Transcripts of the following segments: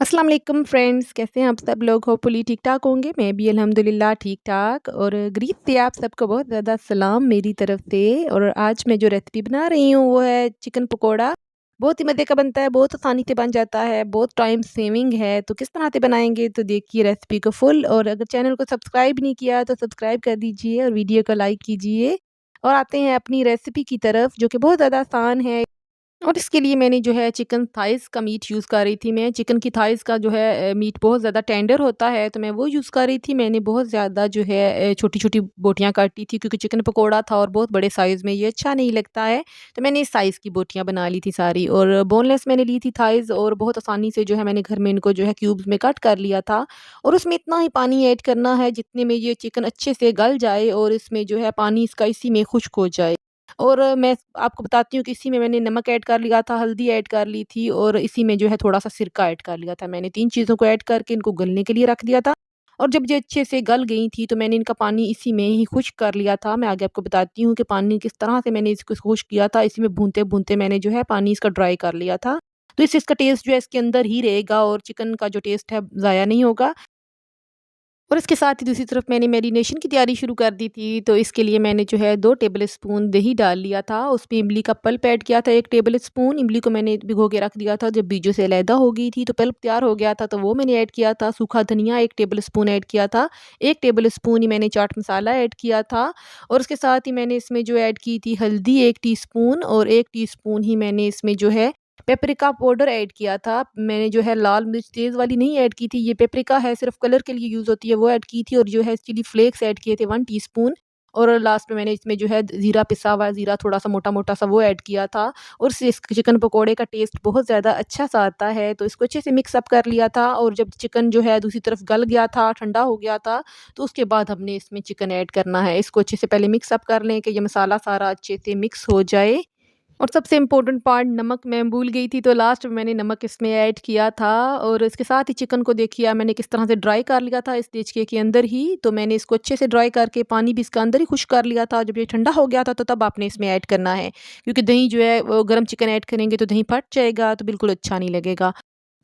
अस्सलाम वालेकुम फ्रेंड्स, कैसे हैं आप सब लोग? होपफुली ठीक-ठाक होंगे। मैं भी अल्हम्दुलिल्लाह ठीक-ठाक और ग्रीस से आप सबको बहुत ज़्यादा सलाम मेरी तरफ से। और आज मैं जो रेसिपी बना रही हूँ वो है चिकन पकोड़ा। बहुत ही मज़े का बनता है, बहुत आसानी से बन जाता है, बहुत टाइम सेविंग है। तो किस तरह से बनाएँगे तो देखिए रेसिपी को फुल। और अगर चैनल को सब्सक्राइब नहीं किया तो सब्सक्राइब कर दीजिए और वीडियो को लाइक कीजिए। और आते हैं अपनी रेसिपी की तरफ जो कि बहुत ज़्यादा आसान है। और इसके लिए मैंने जो है चिकन थाइज़ का मीट यूज़ कर रही थी मैं। चिकन की थाइज़ का जो है मीट बहुत ज़्यादा टेंडर होता है, तो मैं वो यूज़ कर रही थी। मैंने बहुत ज़्यादा जो है छोटी-छोटी बोटियाँ काटी थी क्योंकि चिकन पकोड़ा था और बहुत बड़े साइज़ में ये अच्छा नहीं लगता है। तो मैंने इस साइज़ की बोटियाँ बना ली थी सारी और बोनलेस मैंने ली थी थाइज़ और बहुत आसानी से जो है मैंने घर में इनको जो है क्यूब्स में कट कर लिया था। और उसमें इतना ही पानी ऐड करना है जितने में ये चिकन अच्छे से गल जाए और इसमें जो है पानी इसका इसी में खुश्क हो जाए। और मैं आपको बताती हूँ कि इसी में मैंने नमक ऐड कर लिया था, हल्दी ऐड कर ली थी और इसी में जो है थोड़ा-सा सिरका ऐड कर लिया था। मैंने 3 चीज़ों को ऐड करके इनको गलने के लिए रख दिया था। और जब ये अच्छे से गल गई थी तो मैंने इनका पानी इसी में ही खुश्क कर लिया था। मैं आगे आपको बताती हूँ कि पानी किस तरह से मैंने इसको खुश्क किया था। इसी में भूनते-भूनते मैंने जो है पानी इसका ड्राई कर लिया था। तो इससे इसका टेस्ट जो है इसके अंदर ही रहेगा और चिकन का जो टेस्ट है ज़ाया नहीं होगा। और इसके साथ ही दूसरी तरफ मैंने मैरिनेशन की तैयारी शुरू कर दी थी। तो इसके लिए मैंने जो है 2 टेबल स्पून दही डाल लिया था। उसमें इमली का पल्प ऐड किया था 1 टेबल स्पून। इमली को मैंने भिगो के रख दिया था। जब बीजों से अलहदा हो गई थी तो पल्प तैयार हो गया था तो वो मैंने ऐड किया था। सूखा धनिया 1 टेबल स्पून ऐड किया था। 1 टेबल स्पून ही मैंने चाट मसाला ऐड किया था। और उसके साथ ही मैंने इसमें जो ऐड की थी हल्दी 1 टीस्पून और 1 टीस्पून ही मैंने इसमें जो है पेपरिका पाउडर ऐड किया था। मैंने जो है लाल मिर्च तेज़ वाली नहीं ऐड की थी, ये पेपरिका है सिर्फ़ कलर के लिए यूज़ होती है, वो ऐड की थी। और जो है चिली फ्लेक्स ऐड किए थे 1 टीस्पून। और लास्ट में मैंने इसमें जो है ज़ीरा पिसा हुआ ज़ीरा थोड़ा-सा मोटा-मोटा सा वो ऐड किया था। और इससे इस चिकन पकोड़े का टेस्ट बहुत ज़्यादा अच्छा-सा आता है। तो इसको अच्छे से मिक्स अप कर लिया था और जब चिकन जो है दूसरी तरफ गल गया था, ठंडा हो गया था, तो उसके बाद हमने इसमें चिकन ऐड करना है। इसको अच्छे से पहले मिक्स अप कर लें कि ये मसाला सारा अच्छे से मिक्स हो जाए। और सबसे इम्पोर्टेंट पार्ट नमक मैं भूल गई थी, तो लास्ट में मैंने नमक इसमें ऐड किया था। और इसके साथ ही चिकन को देखिए मैंने किस तरह से ड्राई कर लिया था इस देचके के अंदर ही। तो मैंने इसको अच्छे से ड्राई करके पानी भी इसका अंदर ही खुश्क कर लिया था। जब ये ठंडा हो गया था तो तब आपने इसमें ऐड करना है, क्योंकि दही जो है वो गरम चिकन ऐड करेंगे तो दही फट जाएगा, तो बिल्कुल अच्छा नहीं लगेगा।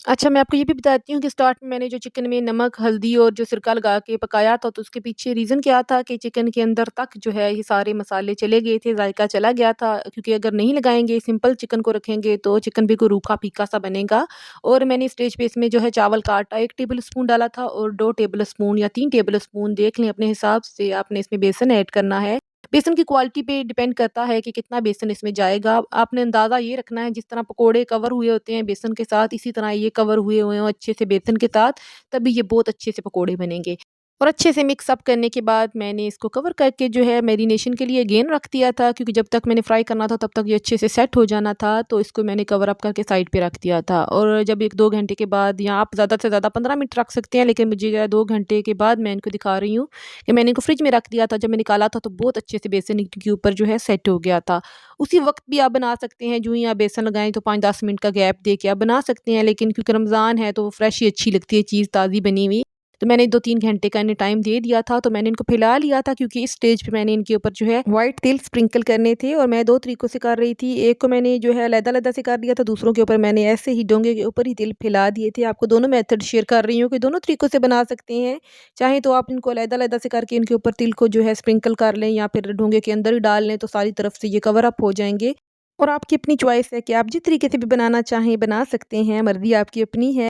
अच्छा, मैं आपको ये भी बताती हूँ कि स्टार्ट में मैंने जो चिकन में नमक, हल्दी और जो सिरका लगा के पकाया था, तो उसके पीछे रीज़न क्या था कि चिकन के अंदर तक जो है ये सारे मसाले चले गए थे, जायका चला गया था। क्योंकि अगर नहीं लगाएँगे, सिंपल चिकन को रखेंगे तो चिकन बिल्कुल रूखा-फीका सा बनेगा। और मैंने स्टेज पे इसमें जो है चावल का आटा 1 टेबल स्पून डाला था और 2 टेबल स्पून या 3 टेबल स्पून देख लें अपने हिसाब से आपने इसमें बेसन ऐड करना है। बेसन की क्वालिटी पे डिपेंड करता है कि कितना बेसन इसमें जाएगा। आपने अंदाज़ा ये रखना है जिस तरह पकोड़े कवर हुए होते हैं बेसन के साथ, इसी तरह ये कवर हुए हुए हों अच्छे से बेसन के साथ, तभी ये बहुत अच्छे से पकोड़े बनेंगे। और अच्छे से मिक्स अप करने के बाद मैंने इसको कवर करके जो है मैरिनेशन के लिए अगेन रख दिया था, क्योंकि जब तक मैंने फ्राई करना था तब तक ये अच्छे से सेट हो जाना था। तो इसको मैंने कवर अप करके साइड पे रख दिया था। और जब 1-2 घंटे के बाद, या आप ज़्यादा से ज़्यादा 15 मिनट रख सकते हैं, लेकिन मुझे जो है 2 घंटे के बाद मैं इनको दिखा रही हूँ कि मैंने इनको फ्रिज में रख दिया था। जब मैं निकाला था तो बहुत अच्छे से बेसन इनके ऊपर जो है सेट हो गया था। उसी वक़्त भी आप बना सकते हैं, जो ही आप बेसन लगाएँ तो 5-10 मिनट का गैप दे के आप बना सकते हैं, लेकिन क्योंकि रमज़ान है तो फ्रेश ही अच्छी लगती है चीज़, ताज़ी बनी हुई। तो मैंने 2-3 घंटे का इन्हें टाइम दे दिया था, तो मैंने इनको फैला लिया था, क्योंकि इस स्टेज पे मैंने इनके ऊपर जो है व्हाइट तिल स्प्रिंकल करने थे। और मैं 2 तरीकों से कर रही थी। एक को मैंने जो है अलग-अलग से कर दिया था, दूसरों के ऊपर मैंने ऐसे ही डोंगे के ऊपर ही तिल फैला दिए थे। आपको दोनों मेथड शेयर कर रही हूँ कि दोनों तरीकों से बना सकते हैं। चाहे तो आप इनको अलग-अलग से करके इनके ऊपर तिल को जो है स्प्रिंकल कर लें, या फिर डोंगे के अंदर ही डाल लें, तो सारी तरफ से ये कवर अप हो जाएँगे। और आपकी अपनी चॉइस है कि आप जिस तरीके से भी बनाना चाहें बना सकते हैं, मर्ज़ी आपकी अपनी है।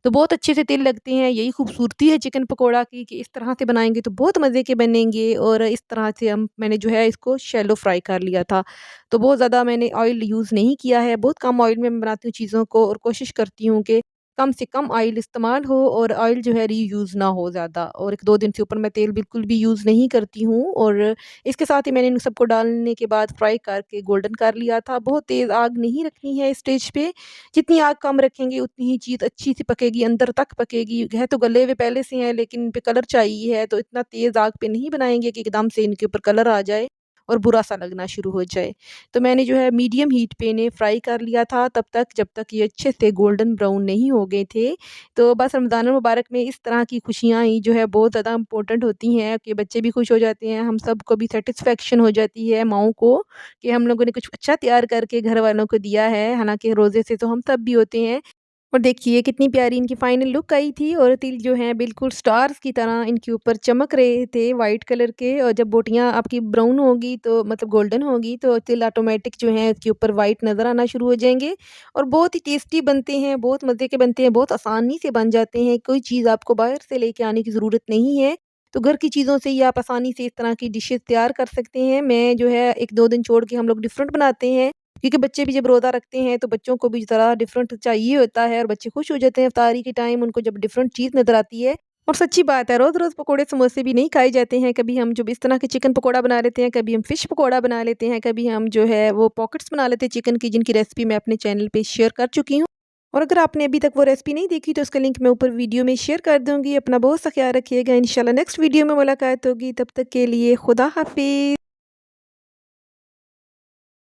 तो बहुत अच्छे से तिल लगते हैं, यही खूबसूरती है चिकन पकोड़ा की, कि इस तरह से बनाएँगे तो बहुत मज़े के बनेंगे। और इस तरह से मैंने जो है इसको शैलो फ्राई कर लिया था। तो बहुत ज़्यादा मैंने ऑयल यूज़ नहीं किया है, बहुत कम ऑयल में मैं बनाती हूँ चीज़ों को, और कोशिश करती हूँ कि कम से कम ऑयल इस्तेमाल हो और ऑयल जो है रीयूज़ ना हो ज़्यादा। और 1-2 दिन से ऊपर मैं तेल बिल्कुल भी यूज़ नहीं करती हूँ। और इसके साथ ही मैंने इन सबको डालने के बाद फ्राई करके गोल्डन कर लिया था। बहुत तेज़ आग नहीं रखनी है इस स्टेज पे। जितनी आग कम रखेंगे उतनी ही चीज़ अच्छी सी पकेगी, अंदर तक पकेगी। है तो गले हुए पहले से हैं, लेकिन इन पे कलर चाहिए है, तो इतना तेज़ आग पे नहीं बनाएँगे कि एकदम से इनके ऊपर कलर आ जाए। और बुरा-सा लगना शुरू हो जाए। तो मैंने जो है मीडियम हीट पे इन्हें फ्राई कर लिया था तब तक जब तक ये अच्छे से गोल्डन ब्राउन नहीं हो गए थे। तो बस रमज़ान मुबारक में इस तरह की खुशियाँ ही जो है बहुत ज़्यादा इम्पोर्टेंट होती हैं कि बच्चे भी खुश हो जाते हैं, हम सबको भी सैटिस्फैक्शन हो जाती है माँओं को कि हम लोगों ने कुछ अच्छा तैयार करके घर वालों को दिया है, हालाँकि रोज़े से तो हम सब भी होते हैं। और देखिए कितनी प्यारी इनकी फाइनल लुक आई थी और तिल जो हैं बिल्कुल स्टार्स की तरह इनके ऊपर चमक रहे थे वाइट कलर के और जब बोटियाँ आपकी ब्राउन होगी तो मतलब गोल्डन होगी तो तिल ऑटोमेटिक जो हैं इसके ऊपर वाइट नज़र आना शुरू हो जाएँगे और बहुत ही टेस्टी बनते हैं, बहुत मज़े के बनते हैं, बहुत आसानी से बन जाते हैं। कोई चीज़ आपको बाहर से लेके आने की ज़रूरत नहीं है। तो घर की चीज़ों से ही आप आसानी से इस तरह की डिशेज़ तैयार कर सकते हैं। मैं जो है 1-2 दिन छोड़ के हम लोग डिफरेंट बनाते हैं। क्योंकि बच्चे भी जब रोज़ा रखते हैं तो बच्चों को भी ज़रा डिफरेंट चाहिए होता है और बच्चे खुश हो जाते हैं इफ्तारी के टाइम उनको जब डिफरेंट चीज़ नज़र आती है। और सच्ची बात है रोज़-रोज़ पकोड़े समोसे भी नहीं खाए जाते हैं। कभी हम जब इस तरह के चिकन पकोड़ा बना लेते हैं, कभी हम फिश पकोड़ा बना लेते हैं, कभी हम जो है वो पॉकेट्स बना लेते हैं चिकन की जिनकी रेसिपी मैं अपने चैनल पे शेयर कर चुकी हूँ। और अगर आपने अभी तक वो रेसिपी नहीं देखी तो उसका लिंक मैं ऊपर वीडियो में शेयर कर दूँगी। अपना बहुत सा ख़्याल रखिएगा। इंशाल्लाह नेक्स्ट वीडियो में मुलाकात होगी। तब तक के लिए खुदा हाफ़िज़।